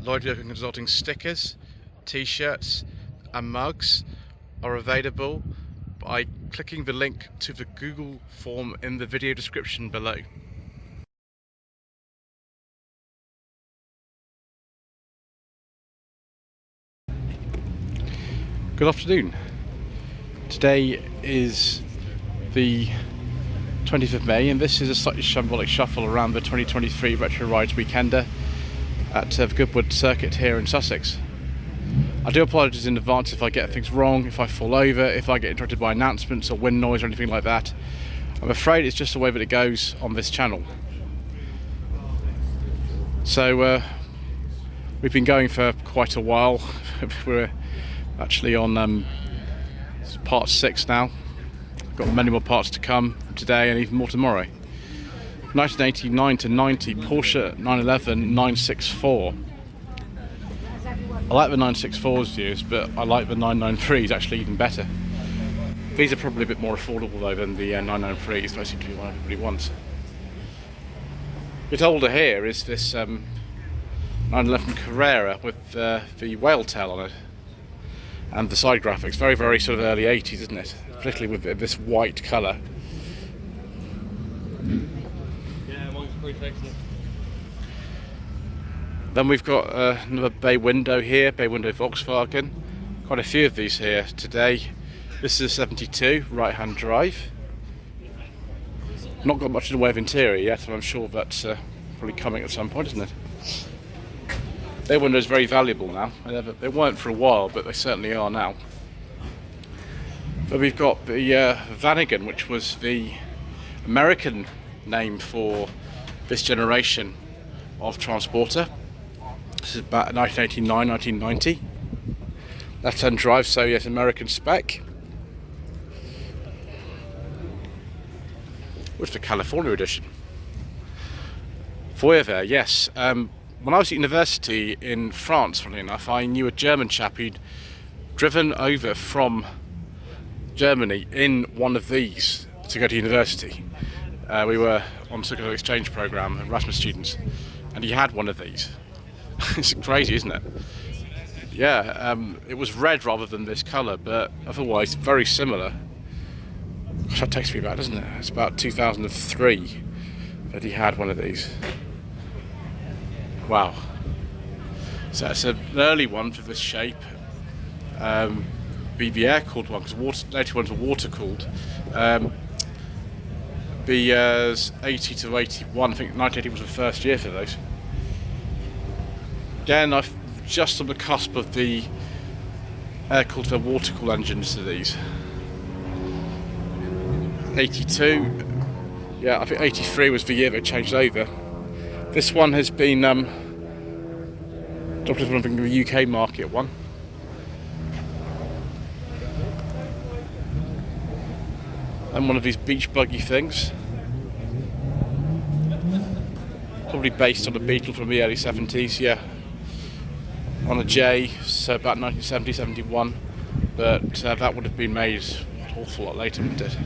Lloyd Consulting stickers, t-shirts and mugs are available by clicking the link to the Google form in the video description below. Good afternoon. Today is the 20th of May and this is a Slightly Shambolic Shuffle around the 2023 Retro Rides Weekender at the Goodwood Circuit here in Sussex. I do apologise in advance if I get things wrong, if I fall over, if I get interrupted by announcements or wind noise or anything like that. I'm afraid it's just the way that it goes on this channel. So we've been going for quite a while. We're actually on part 6 now. Got many more parts to come today and even more tomorrow. 1989 to 90 Porsche 911 964. I like the 964's views, but I like the 993s actually even better. These are probably a bit more affordable though than the 993s. They seem to be what everybody wants. A bit older here is this 911 Carrera with the whale tail on it and the side graphics. Very, very sort of early 80s, isn't it? Particularly with this white colour. Yeah, mine's pretty excellent. Then we've got another bay window here, bay window Volkswagen. Quite a few of these here today. This is a 72, right hand drive. Not got much in the way of interior yet, and I'm sure that's probably coming at some point, isn't it? Bay window is very valuable now. They weren't for a while, but they certainly are now. But we've got the Vanagon, which was the American name for this generation of transporter. This is about 1989, 1990. Left-hand drive, so yes, American spec. With the California edition. Foyer there, yes. When I was at university in France, funnily enough, I knew a German chap who'd driven over from Germany in one of these to go to university. We were on some kind of exchange program, Erasmus students, and he had one of these. It's crazy, isn't it? Yeah, it was red rather than this colour, but otherwise very similar. Gosh, that takes me back, doesn't it? It's about 2003 that he had one of these. Wow. So it's an early one for this shape. Be the air-cooled one, because later ones were water-cooled. Be 80 to 81, I think 1980 was the first year for those. Again, I'm just on the cusp of the air-cooled to water-cooled engines to these. 82, yeah, I think 83 was the year they changed over. This one has been dropped as one of the UK market one. And one of these beach buggy things. Probably based on a Beetle from the early 70s, yeah. On a J, so about 1970, 71. But that would have been made an awful lot later, wouldn't it?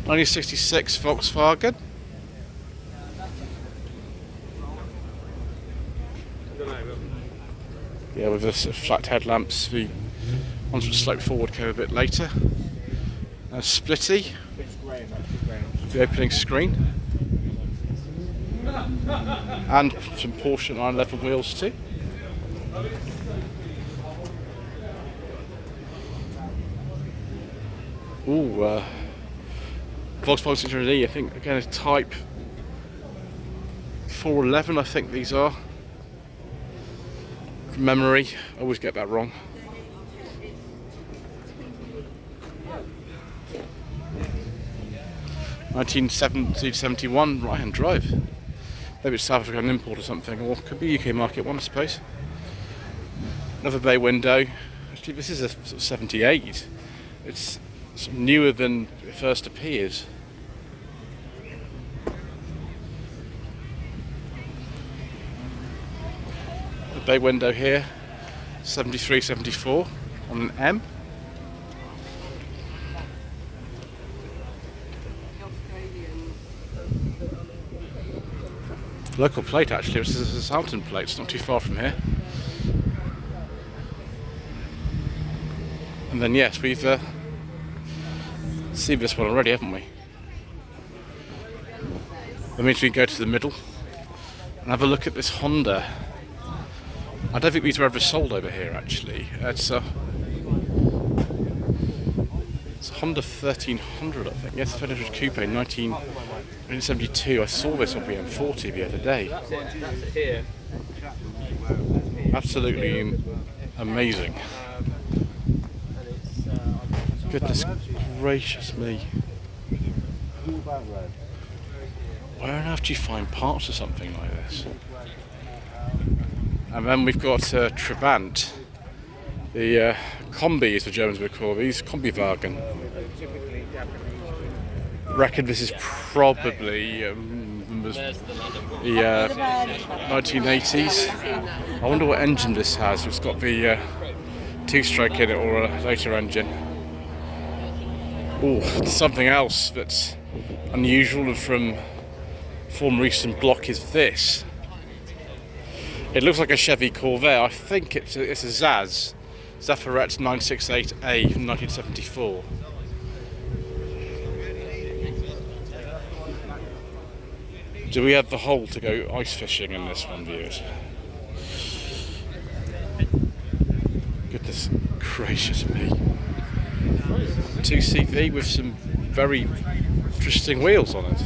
1966 Volkswagen. Yeah, with the sort of flat headlamps. The ones which slope forward came a bit later. Splitty. The opening screen. And some Porsche 911 wheels too. Ooh, Volkswagen 600E, I think, again, a Type 411, I think these are. From memory, I always get that wrong. (1970-71) right-hand drive. Maybe it's South African import or something, or could be UK market one, I suppose. Another bay window. Actually, this is a sort of 78. It's newer than it first appears. The bay window here, 73, 74 on an M. Local plate actually, this is a Southampton plate, it's not too far from here. And then yes, we've seen this one already, haven't we? That means we can go to the middle and have a look at this Honda. I don't think these were ever sold over here actually. It's a Honda 1300 I think. Yes, 1300 Coupe, 1972. I saw this on BM40 the other day. That's it here. Absolutely amazing. Goodness gracious me. Where on earth do you find parts of something like this? And then we've got Trabant. The Kombi, as the Germans would call these, Kombiwagen. Reckon this is probably the 1980s. I wonder what engine this has. It's got the two-stroke in it or a later engine. Oh, something else that's unusual and from former recent block is this. It looks like a Chevy Corvair. I think it's a Zaz. Zafirette 968A from 1974. Do we have the hole to go ice fishing in this one, viewers? Goodness gracious me. 2CV with some very interesting wheels on it.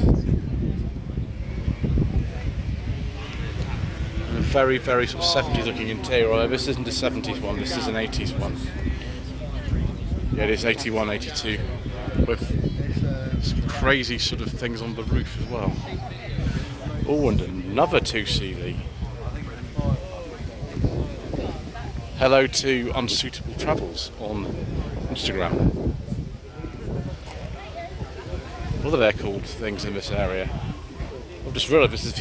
And a very, very sort of 70s looking interior. Although this isn't a 70s one, this is an 80s one. Yeah, it is 81, 82. With some crazy sort of things on the roof as well. Oh, and another 2CV. Hello to Unsuitable Travels on Instagram. What are their called things in this area? I've just realised this is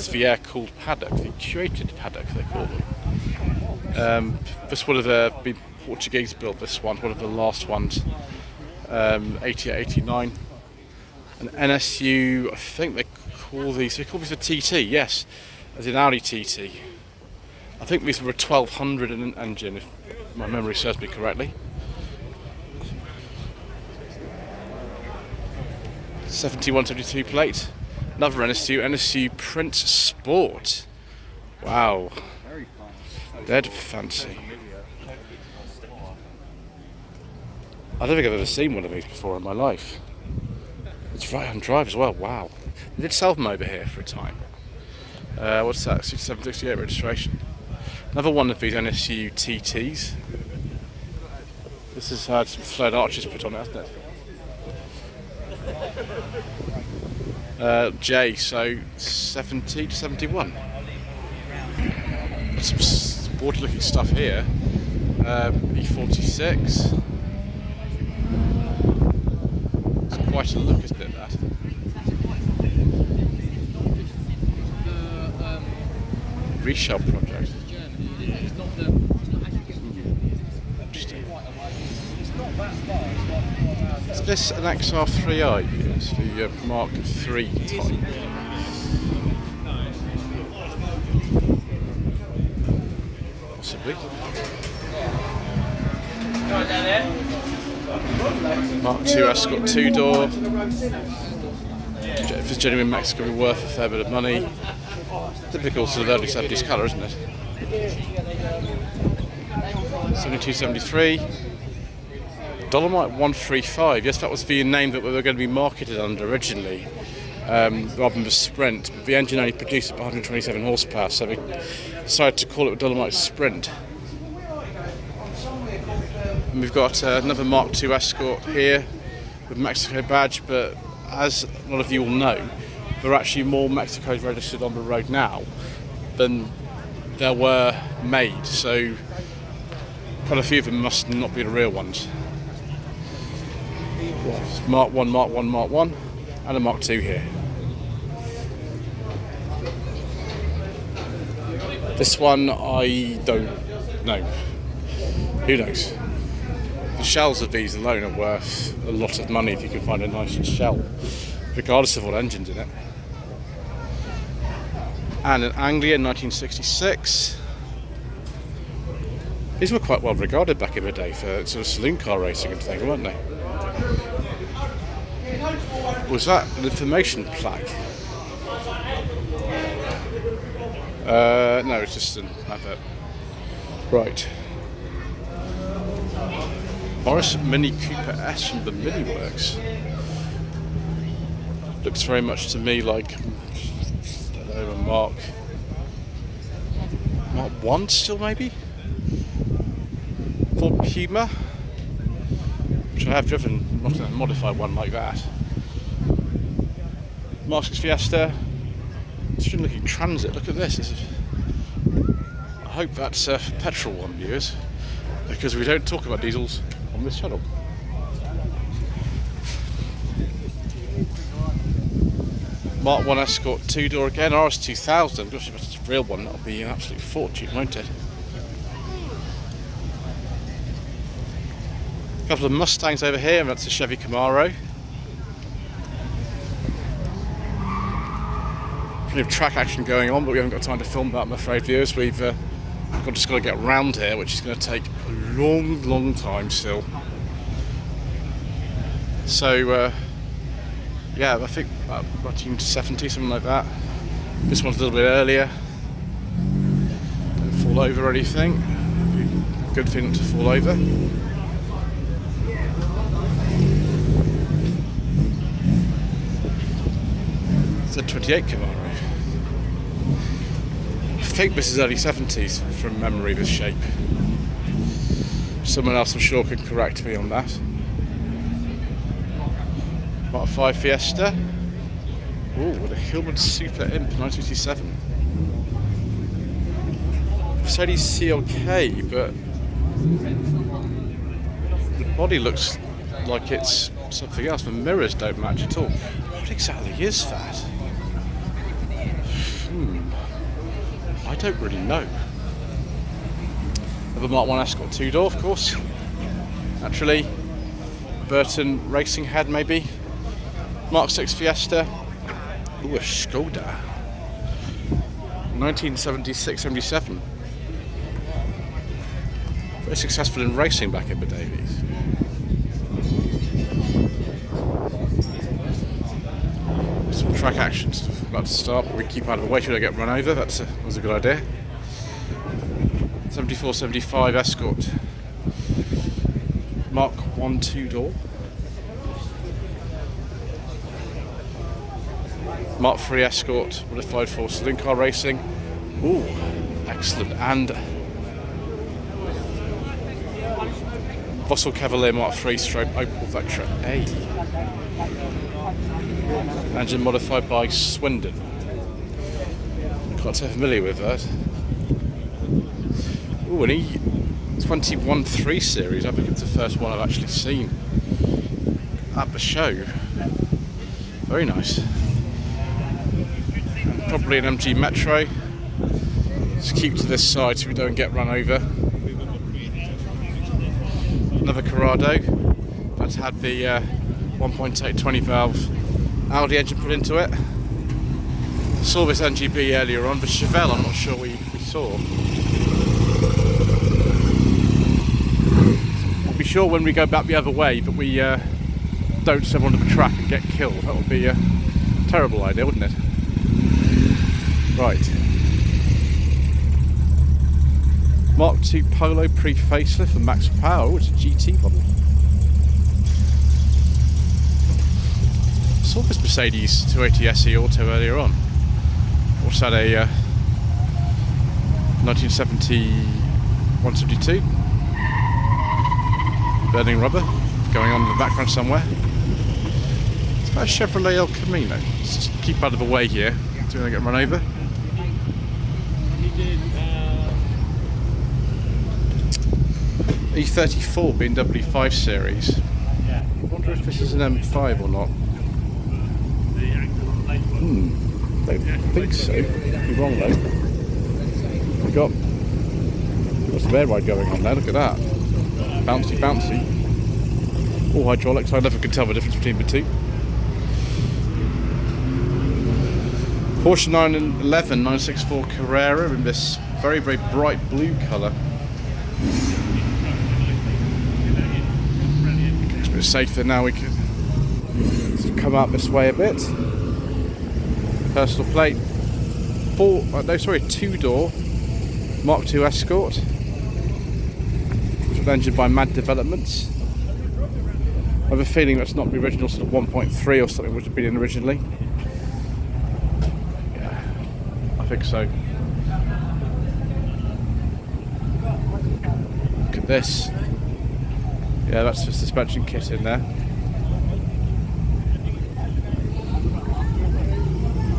the air-cooled paddock, the curated paddock they call them. This would have been Portuguese built, this one of the last ones, 88, 89. An NSU, I think they call these a TT, yes, as in Audi TT. I think these were a 1200 engine, if my memory serves me correctly. 71, 72 plate. Another NSU Prince Sport. Wow. Dead fancy. I don't think I've ever seen one of these before in my life. It's right-hand drive as well, wow. They did sell them over here for a time. What's that, 67, 68 registration. Another one of these NSU TTs. This has had some flared arches put on it, hasn't it? J, so 70 to 71. Some sporty looking stuff here. E46. It's quite a look, isn't it, that? Reshell project. Interesting. Is this an XR3i? It's the Mark III type. Possibly. Mark II Escort 2-door. If it's genuine Max, could be worth a fair bit of money. Typical sort of early 70s colour, isn't it? 72, 73. Dolomite 135. Yes, that was the name that we were going to be marketed under originally, rather than the Sprint. But the engine only produced about 127 horsepower, so we decided to call it the Dolomite Sprint. And we've got another Mark II Escort here with Mexico badge, but as a lot of you will know, there are actually more Mexicos registered on the road now than there were made, so quite a few of them must not be the real ones. Mark 1, Mark 1, Mark 1, and a Mark II here. This one I don't know. Who knows? The shells of these alone are worth a lot of money if you can find a nice shell, regardless of what engine's in it. and in Anglia in 1966. These were quite well regarded back in the day for sort of saloon car racing and things, weren't they? Was that an information plaque? No, it's just an advert. Right. Morris Mini Cooper S from the Mini Works. Looks very much to me like, I don't know, a Mark 1 still maybe? Ford Puma, which I have driven, not a modified one like that. Mark 6 Fiesta. It's really looking Transit. Look at this. I hope that's a petrol one, viewers, because we don't talk about diesels on this channel. Mark 1 Escort 2-door again, RS2000. Gosh, if it's a real one, that'll be an absolute fortune, won't it? A couple of Mustangs over here, and that's a Chevy Camaro. Plenty of track action going on, but we haven't got time to film that, I'm afraid, viewers. We've just got to get round here, which is going to take a long time still. So, yeah, I think about 1970, something like that. This one's a little bit earlier. Don't fall over or anything. Good thing not to fall over. It's a 28 Camaro. I think this is early 70s from memory, this shape. Someone else I'm sure can correct me on that. Mark 5 Fiesta. Ooh, with a Hillman Super Imp 1957. Mercedes CLK, but the body looks like it's something else. The mirrors don't match at all. What exactly is that? I don't really know. Have a Mark 1 Escort 2-door, of course. Naturally. Burton Racing Head, maybe. Mark 6 Fiesta. Ooh, a Skoda. 1976-77. Very successful in racing back in the day, these. Some track action stuff about to start, but we keep out of the way till I get run over. That was a good idea. 74-75 Escort. Mark 1 2-door. Mark 3 Escort, modified for saloon car racing. Ooh, excellent. And Vossel Cavalier Mark 3 stroke Opel Vectra A. Engine modified by Swindon. I'm quite so familiar with that. Ooh, an E21 3 Series. I think it's the first one I've actually seen at the show. Very nice. And probably an MG Metro. Just keep to this side so we don't get run over. Another Corrado. That's had the 1.8 20 valve Audi engine put into it. Saw this NGB earlier on, but Chevelle I'm not sure we saw. We'll be sure when we go back the other way that we don't step onto the track and get killed. That would be a terrible idea, wouldn't it? Right. Mark II Polo pre-facelift and max power. Oh, it's a GT model. I saw this Mercedes 280 SE Auto earlier on. Also had a 1970-172 burning rubber going on in the background somewhere. It's about a Chevrolet El Camino. Let's just keep out of the way here until I get run over. E34 BMW 5 Series. I wonder if this is an M5 or not. Don't think so. Could be wrong though. We've got some air ride going on there, look at that. Bouncy, bouncy. All hydraulics, I never could tell the difference between the two. Porsche 911 964 Carrera in this very, very bright blue colour. It's a bit safer now. We can come out this way a bit. Personal plate. A two-door Mark II Escort. Engine by Mad Developments. I have a feeling that's not the original sort of 1.3 or something which had been in originally. Yeah, I think so. Look at this. Yeah, that's the suspension kit in there.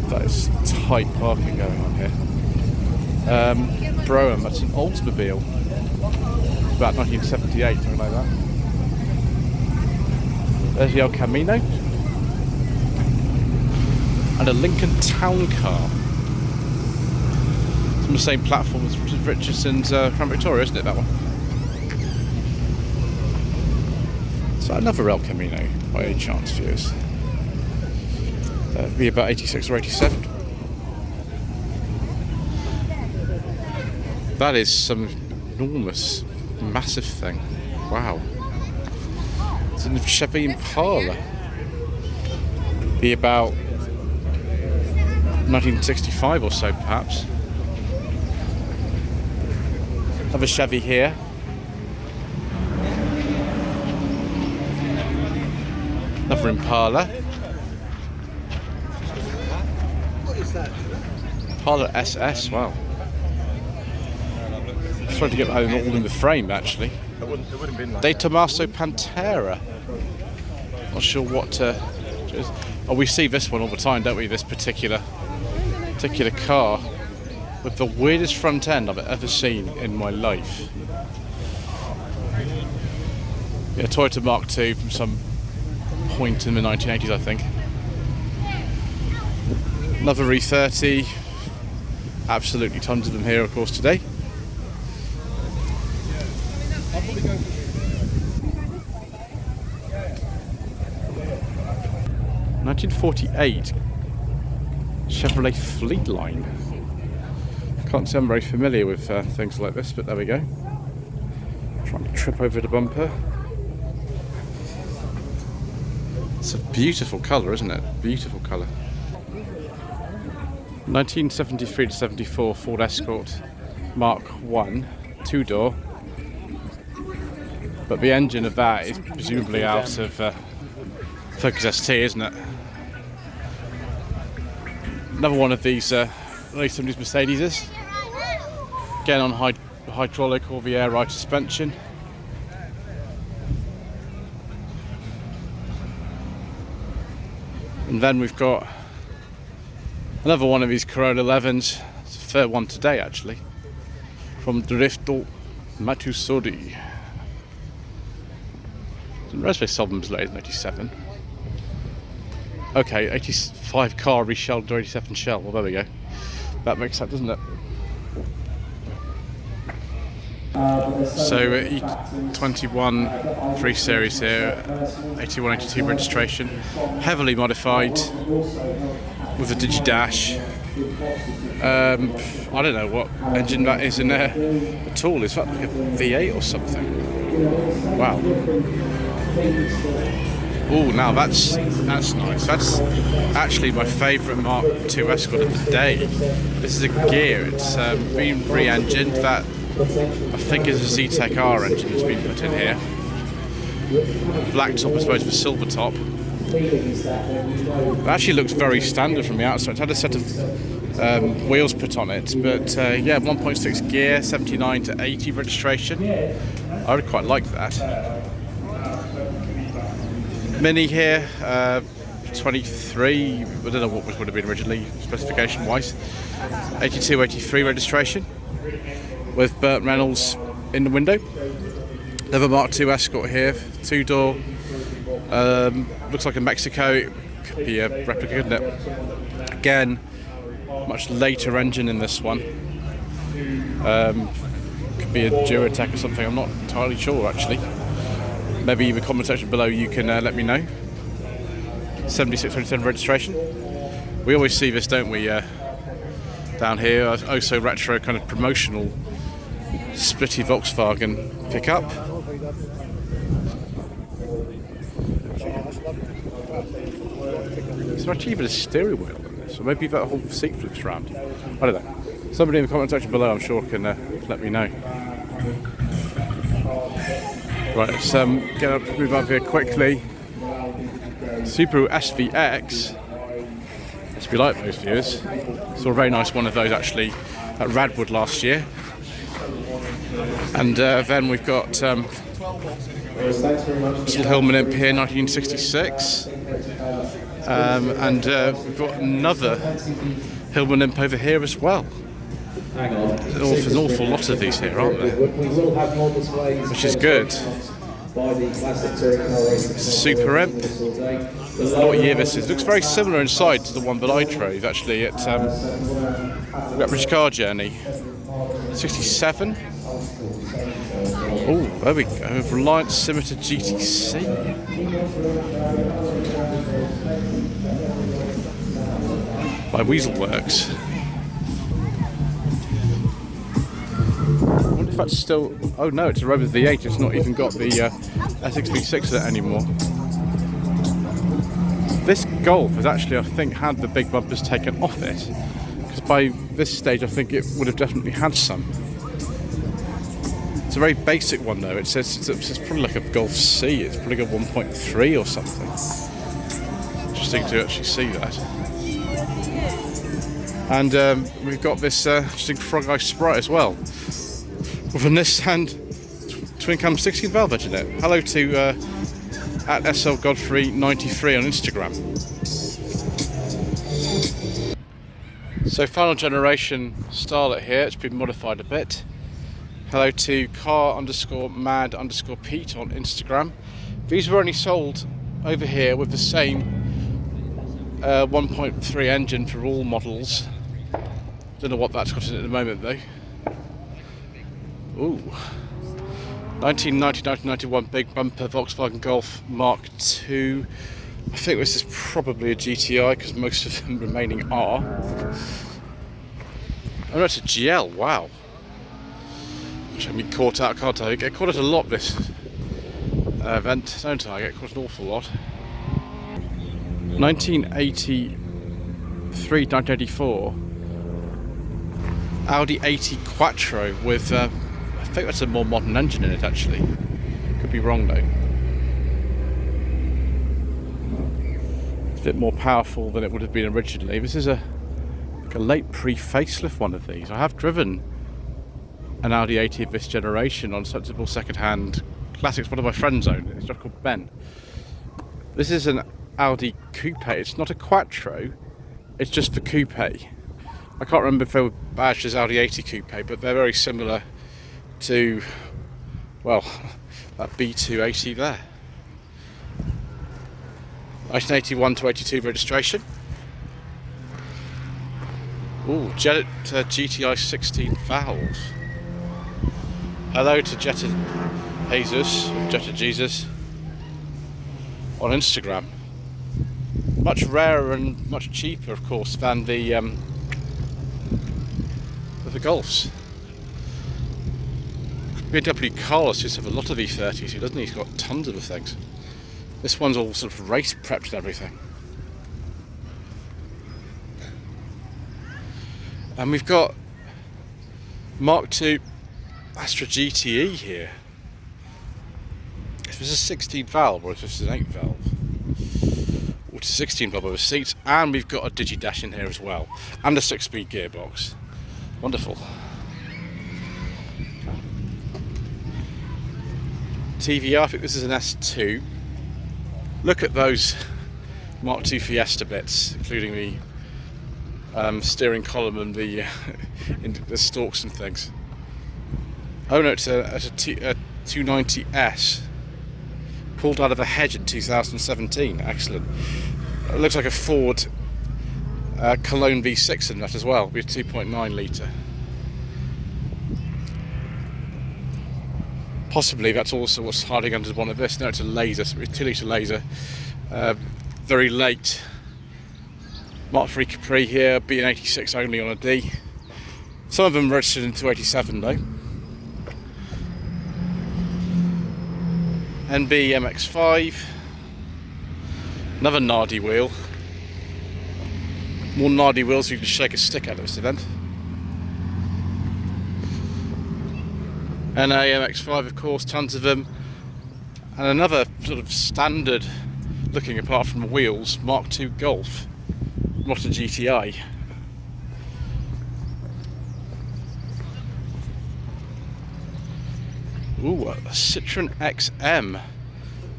That is tight parking going on here. Brougham, that's an Oldsmobile. About 1978, something like that. There's the El Camino. And a Lincoln Town Car. It's on the same platform as Richardson's Crown Victoria, isn't it, that one? Is that another El Camino, by any chance, viewers? That'd be about 86 or 87. That is some enormous, massive thing. Wow. It's a Chevy Impala. Be about 1965 or so, perhaps. Another Chevy here. Another Impala. What is that? Impala SS, wow. Tried to get that all in the frame, actually. It wouldn't have been like De Tomaso Pantera. Not sure what oh, we see this one all the time, don't we? This particular car with the weirdest front end I've ever seen in my life. Yeah, Toyota Mark II from some point in the 1980s, I think. Another E30. Absolutely tons of them here, of course, today. 1948 Chevrolet Fleetline. Can't say I'm very familiar with things like this, but there we go. Trying to trip over the bumper. It's a beautiful colour, isn't it? Beautiful colour. 1973 to 74 Ford Escort Mark I, two-door. But the engine of that is presumably out of Focus ST, isn't it? Another one of these early 70s Mercedeses. Again on hydraulic or the air ride suspension. And then we've got another one of these Corolla 11s. It's the third one today, actually. From Drifto Matusori. The rest they sold them as late as 87. Okay, 85 car reshelled to 87 shell. Well, there we go. That makes sense, doesn't it? So E21 3 Series here, 81, 82 registration, heavily modified with a Digi-Dash. I don't know what engine that is in there at all. Is that like a V8 or something? Wow. Oh, now that's nice. That's actually my favourite Mark II Escort of the day. This is a gear. It's been re-engined. That I think is a Z-Tech R engine that's been put in here. Black top as opposed to silver top. It actually looks very standard from the outside. It's had a set of wheels put on it, but yeah, 1.6 gear, 79 to 80 registration. I would quite like that. Mini here, 23, I don't know what would have been originally specification wise, 82, 83 registration with Burt Reynolds in the window. Another Mark II Escort here, two-door, looks like a Mexico, it could be a replica, couldn't it? Again, much later engine in this one. Could be a Duratec or something, I'm not entirely sure actually. Maybe in the comment section below you can let me know. 7627 registration. We always see this, don't we, down here. Oh, so retro kind of promotional splitty Volkswagen pickup. Is there actually even a steering wheel on this? Or maybe that whole seat flips round? I don't know. Somebody in the comment section below, I'm sure, can let me know. Right, let's move up here quickly. Subaru SVX. Let's be like those viewers. Saw a very nice one of those actually at Radwood last year. And then we've got little Hillman Imp here, 1966. And we've got another Hillman Imp over here as well. There's an awful lot of these here, aren't there? Which is good. Super Imp. I don't know what year this is. It looks very similar inside to the one that I drove actually at British Car Journey. 67. Oh, there we go. Reliant Scimitar GTC. By Weaselworks. I wonder if that's still. Oh no, it's a Rover V8. It's not even got the SX V6 in it anymore. This Golf has actually, I think, had the big bumpers taken off it. Because by this stage, I think it would have definitely had some. It's a very basic one though. It says it's probably like a Golf C. It's probably got 1.3 or something. Interesting to actually see that. And we've got this interesting Frog Eye Sprite as well, with a Nissan twin cam 16 valve engine in it. Hello to at SL Godfrey 93 on Instagram. So final generation Starlet here. It's been modified a bit. Hello to car_mad_Pete on Instagram. These were only sold over here with the same 1.3 engine for all models. Don't know what that's got in it at the moment though. Ooh. 1990-1991 big bumper Volkswagen Golf Mark II. I think this is probably a GTI because most of them remaining are. Oh, that's a GL, wow. Which I've been caught out, can't I? I get caught out a lot this event, don't I? I get caught an awful lot. 1983-1984 Audi 80 Quattro with I think that's a more modern engine in it actually. Could be wrong though. It's a bit more powerful than it would have been originally. This is like a late pre-facelift one of these. I have driven an Audi 80 of this generation on sensible second-hand classics. One of my friends owned it. It's just called Ben. This is an Audi Coupe. It's not a Quattro. It's just the Coupe. I can't remember if they were badged as Audi 80 Coupe, but they're very similar to, well, that B280 there. 1981 to 82 registration. Ooh, Jetta GTI 16 valves. Hello to Jetta Jesus on Instagram. Much rarer and much cheaper, of course, than the Golfs. BMW Carlos used to have a lot of E30s here, doesn't he? He's got tons of the things. This one's all sort of race prepped and everything. And we've got Mark II Astra GTE here. Is this a 16 valve or is this an 8 valve? Or it's a 16 valve with seats, and we've got a Digi-Dash in here as well, and a 6-speed gearbox. Wonderful. TVR, I think this is an S2. Look at those Mark II Fiesta bits, including the steering column and the stalks and things. Oh no, it's a 290S. Pulled out of a hedge in 2017. Excellent. It looks like a Ford Cologne V6 in that as well, with 2.9 litre. Possibly that's also what's hiding under one of this. No, it's a laser, so it's a 2 litre laser. Very late Mark III Capri here, being 86 only on a D. Some of them registered into 87 though. NB MX5. Another Nardi wheel. More Nardi wheels you can shake a stick at this event. NA MX5 of course, tons of them. And another sort of standard looking apart from the wheels, Mark II Golf. Not a GTI. Ooh, a Citroen XM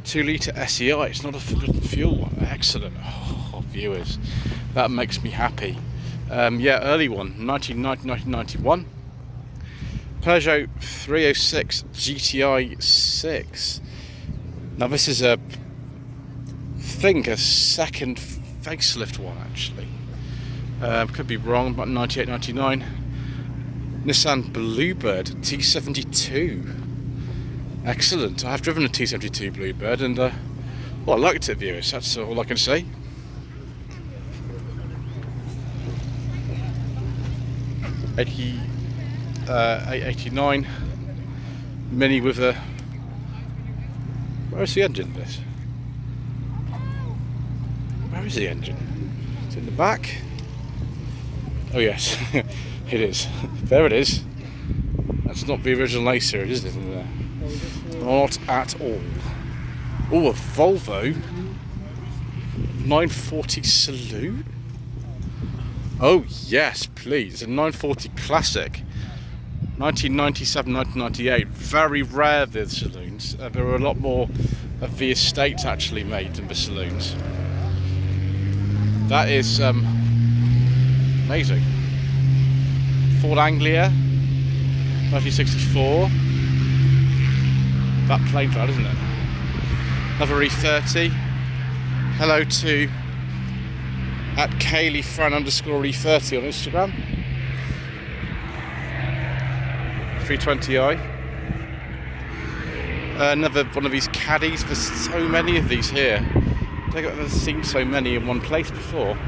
2-litre SEI. It's not a fuel one. Excellent. Oh, viewers, that makes me happy. Yeah, early one, 1991. Peugeot 306 GTI 6. Now this is a second facelift one actually. Could be wrong, but 98, 99. Nissan Bluebird T72. Excellent. I have driven a T72 Bluebird and well, I liked it, viewers. That's all I can say. $889 Mini with a. Where's the engine? This. Where is the engine? It's in the back. Oh yes, it is. There it is. That's not the original Acer, is it? In there? Not at all. Oh, a Volvo 940 Saloon. Oh yes, please. A 940 Classic. 1997, 1998. Very rare, the saloons. There were a lot more of the estates actually made than the saloons. That is amazing. Ford Anglia, 1964. That plain ride, isn't it? Another E30. Hello to @KayleeFran_E30 on Instagram. 320i. Another one of these caddies. There's so many of these here. I don't think I've ever seen so many in one place before.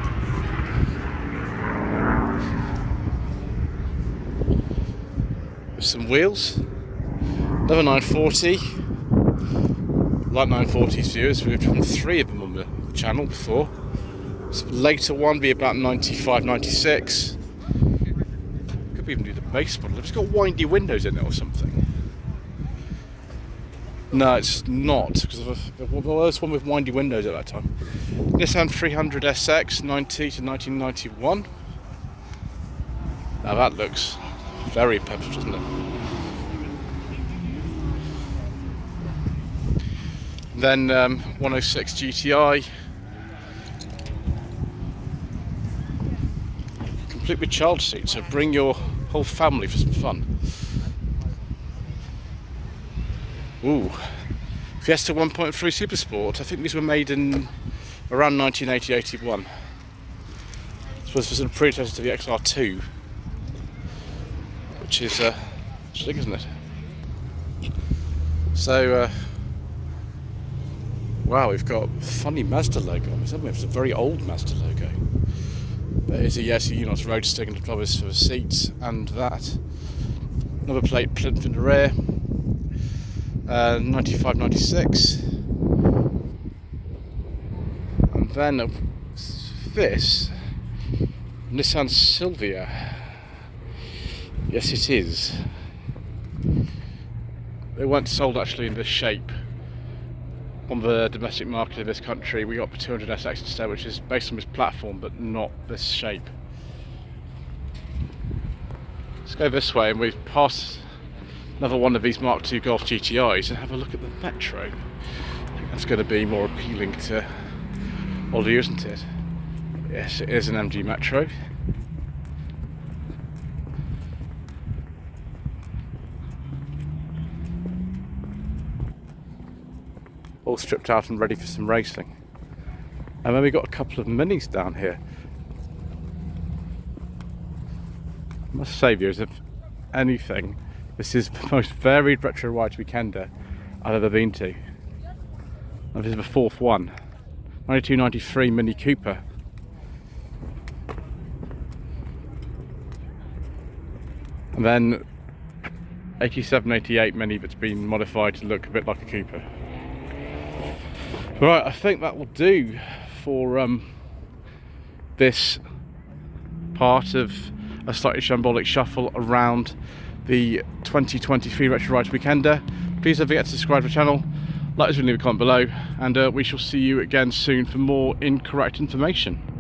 With some wheels. Another 940. Like 940s, viewers. We've driven 3 of them on the channel before. This later one be about 95, 96. Could even do the base model. It's got windy windows in it or something. No, it's not, because there was one with windy windows at that time. Nissan 300 SX 90 to 1991. Now that looks very peppy, doesn't it? Then 106 GTI. Complete with child seats, so bring your whole family for some fun. Ooh, Fiesta 1.3 Super Sport. I think these were made in around 1980-81. This was the sort of predecessor to the XR2, which is interesting, isn't it? So, wow, we've got a funny Mazda logo on this, haven't we? It's a very old Mazda logo. But it's a Yeti Unos Roadster and the covers for the seats, and that. Another plate plinth in the rear. 95, 96. And then this Nissan Silvia. Yes, it is. They weren't sold actually in this shape on the domestic market of this country. We got the 200SX instead, which is based on this platform but not this shape. Let's go this way and we've passed another one of these Mark II Golf GTIs and have a look at the Metro. I think that's going to be more appealing to Ollie, isn't it? Yes, it is an MG Metro. All stripped out and ready for some racing. And then we've got a couple of minis down here. I must say, viewers, if anything, this is the most varied retro ride weekender I've ever been to. And this is the 4th one. 92, 93 Mini Cooper. And then 87, 88, many of it's been modified to look a bit like a Cooper. Right, I think that will do for this part of a Slightly Shambolic Shuffle around the 2023 Retro Ride Weekender. Please don't forget to subscribe to the channel, like us and leave a comment below, and we shall see you again soon for more incorrect information.